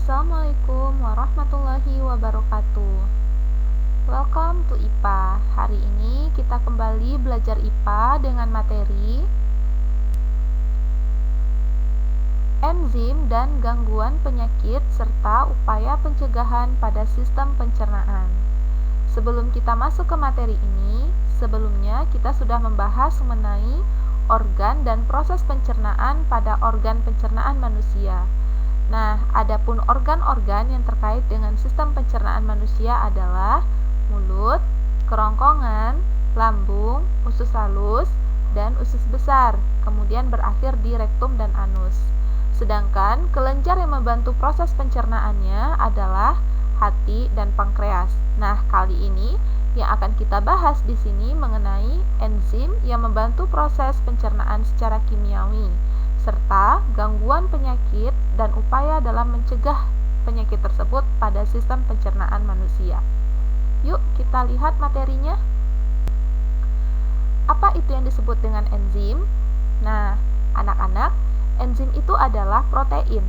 Assalamualaikum warahmatullahi wabarakatuh. Welcome to IPA. Hari ini kita kembali belajar IPA dengan materi enzim dan gangguan penyakit serta upaya pencegahan pada sistem pencernaan. Sebelum kita masuk ke materi ini, sebelumnya kita sudah membahas mengenai organ dan proses pencernaan pada organ pencernaan manusia. Nah, adapun organ-organ yang terkait dengan sistem pencernaan manusia adalah mulut, kerongkongan, lambung, usus halus, dan usus besar, kemudian berakhir di rektum dan anus. Sedangkan kelenjar yang membantu proses pencernaannya adalah hati dan pankreas. Nah, kali ini yang akan kita bahas di sini mengenai enzim yang membantu proses pencernaan secara kimiawi, serta gangguan penyakit dan upaya dalam mencegah penyakit tersebut pada sistem pencernaan manusia. Yuk kita lihat materinya. Apa itu yang disebut dengan enzim? Nah, anak-anak, enzim itu adalah protein.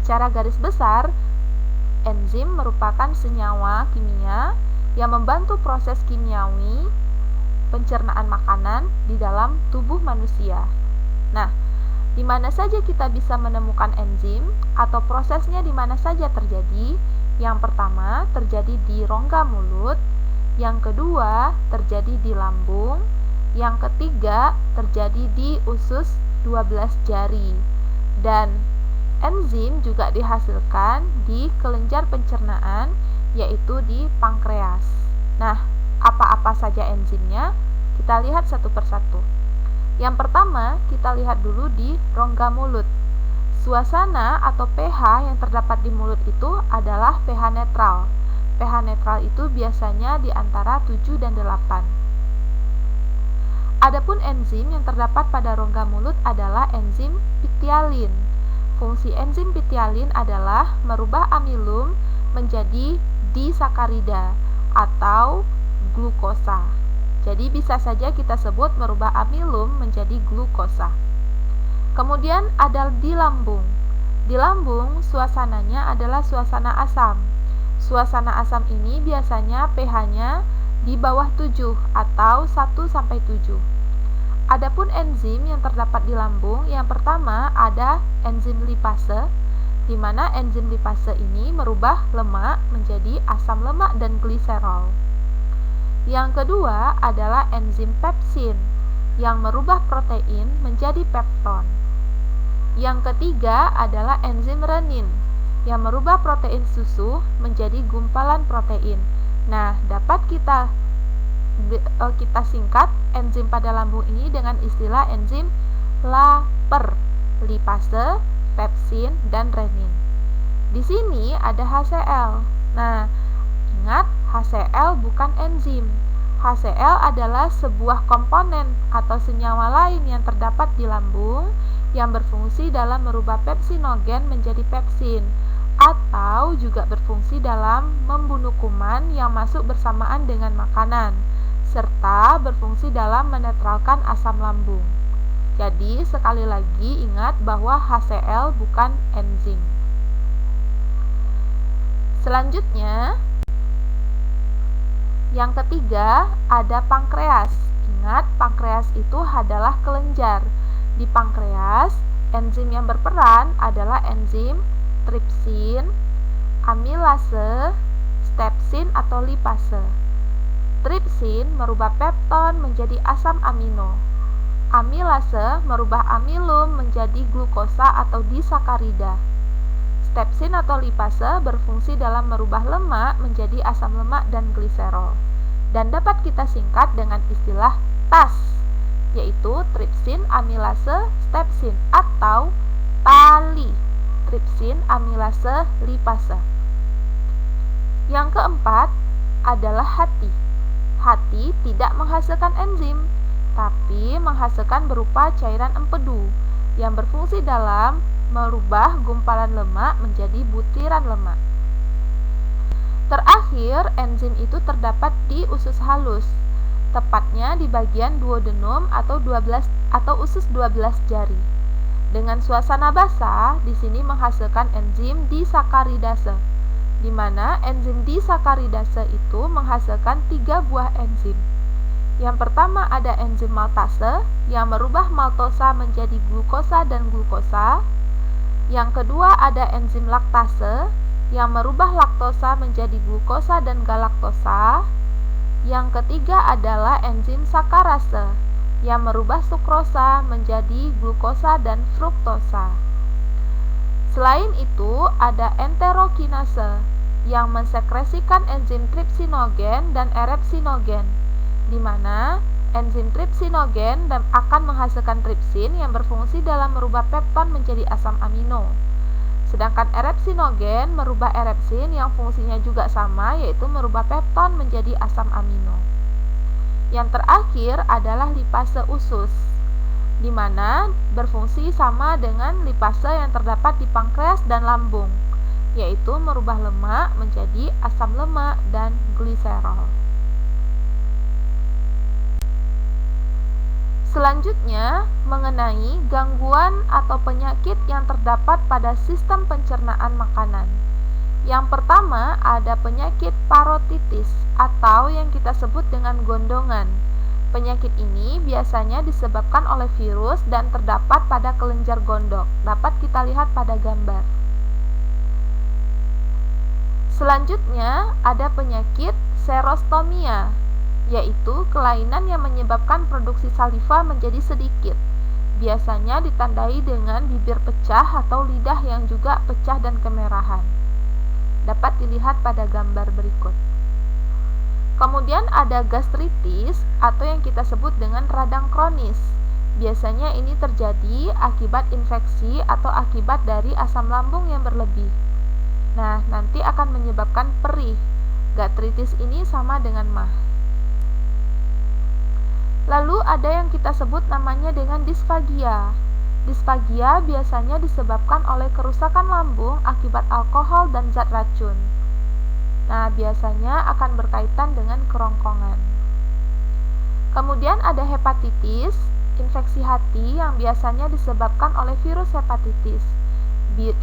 Secara garis besar, enzim merupakan senyawa kimia yang membantu proses kimiawi pencernaan makanan di dalam tubuh manusia. Nah, di mana saja kita bisa menemukan enzim atau prosesnya di mana saja terjadi? Yang pertama, terjadi di rongga mulut. Yang kedua, terjadi di lambung. Yang ketiga, terjadi di usus 12 jari. Dan enzim juga dihasilkan di kelenjar pencernaan, yaitu di pankreas. Nah, apa-apa saja enzimnya? Kita lihat satu persatu. Yang pertama, kita lihat dulu di rongga mulut. Suasana atau pH yang terdapat di mulut itu adalah pH netral. pH netral itu biasanya di antara 7 dan 8. Adapun enzim yang terdapat pada rongga mulut adalah enzim pitialin. Fungsi enzim pitialin adalah merubah amilum menjadi disakarida atau glukosa. Jadi bisa saja kita sebut merubah amilum menjadi glukosa. Kemudian ada di lambung. Di lambung suasananya adalah suasana asam. Suasana asam ini biasanya pH-nya di bawah 7 atau 1 sampai 7. Adapun enzim yang terdapat di lambung, yang pertama ada enzim lipase, di mana enzim lipase ini merubah lemak menjadi asam lemak dan gliserol. Yang kedua adalah enzim pepsin yang merubah protein menjadi pepton. Yang ketiga adalah enzim renin yang merubah protein susu menjadi gumpalan protein. Nah, dapat kita singkat enzim pada lambung ini dengan istilah enzim LAPER, lipase, pepsin, dan renin. Di sini ada HCl. Nah, ingat, HCl bukan enzim. HCl adalah sebuah komponen atau senyawa lain yang terdapat di lambung yang berfungsi dalam merubah pepsinogen menjadi pepsin, atau juga berfungsi dalam membunuh kuman yang masuk bersamaan dengan makanan, serta berfungsi dalam menetralkan asam lambung. Jadi, sekali lagi ingat bahwa HCl bukan enzim. Selanjutnya, yang ketiga ada pankreas. Ingat, pankreas itu adalah kelenjar. Di pankreas, enzim yang berperan adalah enzim tripsin, amilase, stepsin atau lipase. Tripsin merubah pepton menjadi asam amino. Amilase merubah amilum menjadi glukosa atau disakarida. Stepsin atau lipase berfungsi dalam merubah lemak menjadi asam lemak dan gliserol, dan dapat kita singkat dengan istilah TAS, yaitu tripsin amilase stepsin atau TALI, tripsin amilase lipase. Yang keempat adalah hati. Hati tidak menghasilkan enzim, tapi menghasilkan berupa cairan empedu yang berfungsi dalam merubah gumpalan lemak menjadi butiran lemak. Terakhir, enzim itu terdapat di usus halus, tepatnya di bagian duodenum atau usus 12 jari. Dengan suasana basah, di sini menghasilkan enzim disakaridase, di mana enzim disakaridase itu menghasilkan 3 buah enzim. Yang pertama ada enzim maltase yang merubah maltosa menjadi glukosa dan glukosa. Yang kedua ada enzim laktase yang merubah laktosa menjadi glukosa dan galaktosa. Yang ketiga adalah enzim sakarase yang merubah sukrosa menjadi glukosa dan fruktosa. Selain itu, ada enterokinase yang mensekresikan enzim tripsinogen dan erepsinogen, di mana enzim tripsinogen akan menghasilkan tripsin yang berfungsi dalam merubah pepton menjadi asam amino. Sedangkan erepsinogen merubah erepsin yang fungsinya juga sama, yaitu merubah pepton menjadi asam amino. Yang terakhir adalah lipase usus, di mana berfungsi sama dengan lipase yang terdapat di pankreas dan lambung, yaitu merubah lemak menjadi asam lemak dan gliserol. Selanjutnya, mengenai gangguan atau penyakit yang terdapat pada sistem pencernaan makanan. Yang pertama ada penyakit parotitis atau yang kita sebut dengan gondongan. Penyakit ini biasanya disebabkan oleh virus dan terdapat pada kelenjar gondok. Dapat kita lihat pada gambar. Selanjutnya ada penyakit serostomia, yaitu kelainan yang menyebabkan produksi saliva menjadi sedikit. Biasanya ditandai dengan bibir pecah atau lidah yang juga pecah dan kemerahan. Dapat dilihat pada gambar berikut. Kemudian ada gastritis atau yang kita sebut dengan radang kronis. Biasanya ini terjadi akibat infeksi atau akibat dari asam lambung yang berlebih. Nah, nanti akan menyebabkan perih. Gastritis ini sama dengan MAH. Lalu ada yang kita sebut namanya dengan disfagia. Disfagia biasanya disebabkan oleh kerusakan lambung akibat alkohol dan zat racun. Nah, biasanya akan berkaitan dengan kerongkongan. Kemudian ada hepatitis, infeksi hati yang biasanya disebabkan oleh virus hepatitis.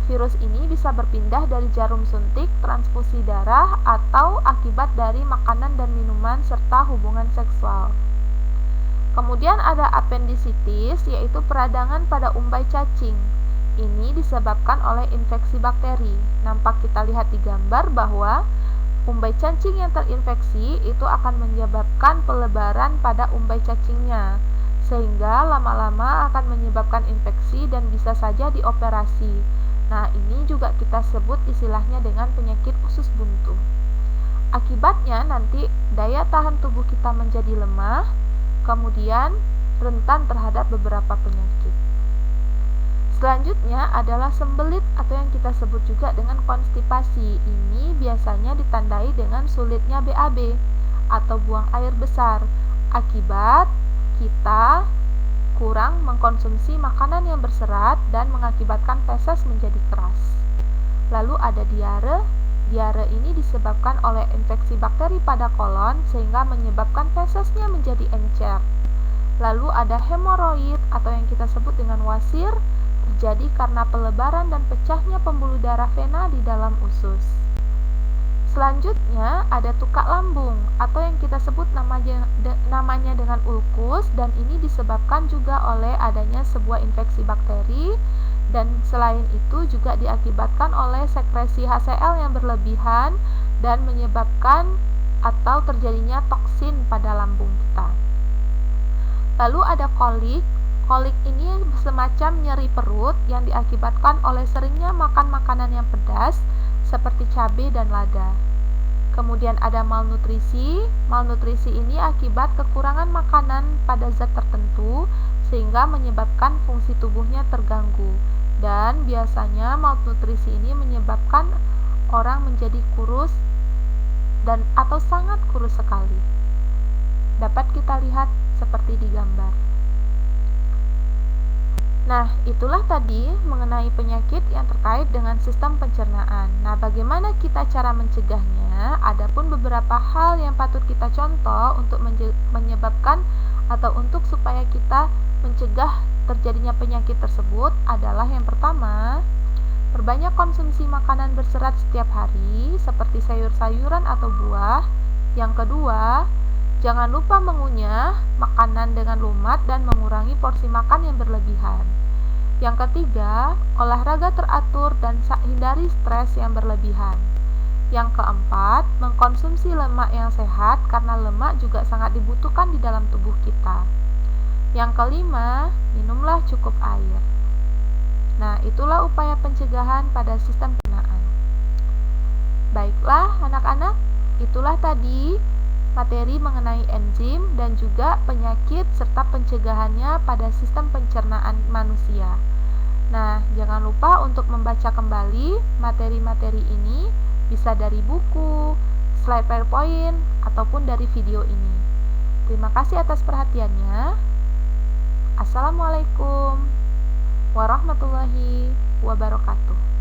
Virus ini bisa berpindah dari jarum suntik, transfusi darah, atau akibat dari makanan dan minuman serta hubungan seksual. Kemudian ada apendisitis, yaitu peradangan pada umbai cacing. Ini disebabkan oleh infeksi bakteri. Nampak kita lihat di gambar bahwa umbai cacing yang terinfeksi itu akan menyebabkan pelebaran pada umbai cacingnya, sehingga lama-lama akan menyebabkan infeksi dan bisa saja dioperasi. Nah, ini juga kita sebut istilahnya dengan penyakit usus buntu. Akibatnya nanti daya tahan tubuh kita menjadi lemah, kemudian rentan terhadap beberapa penyakit. Selanjutnya adalah sembelit atau yang kita sebut juga dengan konstipasi. Ini biasanya ditandai dengan sulitnya BAB atau buang air besar akibat kita kurang mengkonsumsi makanan yang berserat dan mengakibatkan feses menjadi keras. Lalu ada diare. Diare ini disebabkan oleh infeksi bakteri pada kolon sehingga menyebabkan fesesnya menjadi encer. Lalu ada hemoroid atau yang kita sebut dengan wasir, terjadi karena pelebaran dan pecahnya pembuluh darah vena di dalam usus. Selanjutnya ada tukak lambung atau yang kita sebut namanya dengan ulkus, dan ini disebabkan juga oleh adanya sebuah infeksi bakteri, dan selain itu juga diakibatkan oleh sekresi HCl yang berlebihan dan menyebabkan atau terjadinya toksin pada lambung kita. Lalu ada kolik. Kolik ini semacam nyeri perut yang diakibatkan oleh seringnya makan makanan yang pedas seperti cabai dan lada. Kemudian ada malnutrisi. Malnutrisi ini akibat kekurangan makanan pada zat tertentu sehingga menyebabkan fungsi tubuhnya terganggu. Dan biasanya malnutrisi ini menyebabkan orang menjadi kurus dan atau sangat kurus sekali. Dapat kita lihat seperti di gambar. Nah, itulah tadi mengenai penyakit yang terkait dengan sistem pencernaan. Nah, bagaimana kita cara mencegahnya? Adapun beberapa hal yang patut kita contoh untuk menyebabkan atau untuk supaya kita mencegah terjadinya penyakit tersebut adalah yang pertama, perbanyak konsumsi makanan berserat setiap hari seperti sayur-sayuran atau buah. Yang kedua, jangan lupa mengunyah makanan dengan lumat dan mengurangi porsi makan yang berlebihan. Yang ketiga, olahraga teratur dan hindari stres yang berlebihan. Yang keempat, mengkonsumsi lemak yang sehat karena lemak juga sangat dibutuhkan di dalam tubuh kita. Yang kelima, minumlah cukup air. Nah, itulah upaya pencegahan pada sistem pencernaan. Baiklah anak-anak, itulah tadi materi mengenai enzim dan juga penyakit serta pencegahannya pada sistem pencernaan manusia. Nah, jangan lupa untuk membaca kembali materi-materi ini, bisa dari buku, slide PowerPoint, ataupun dari video ini. Terima kasih atas perhatiannya. Assalamualaikum warahmatullahi wabarakatuh.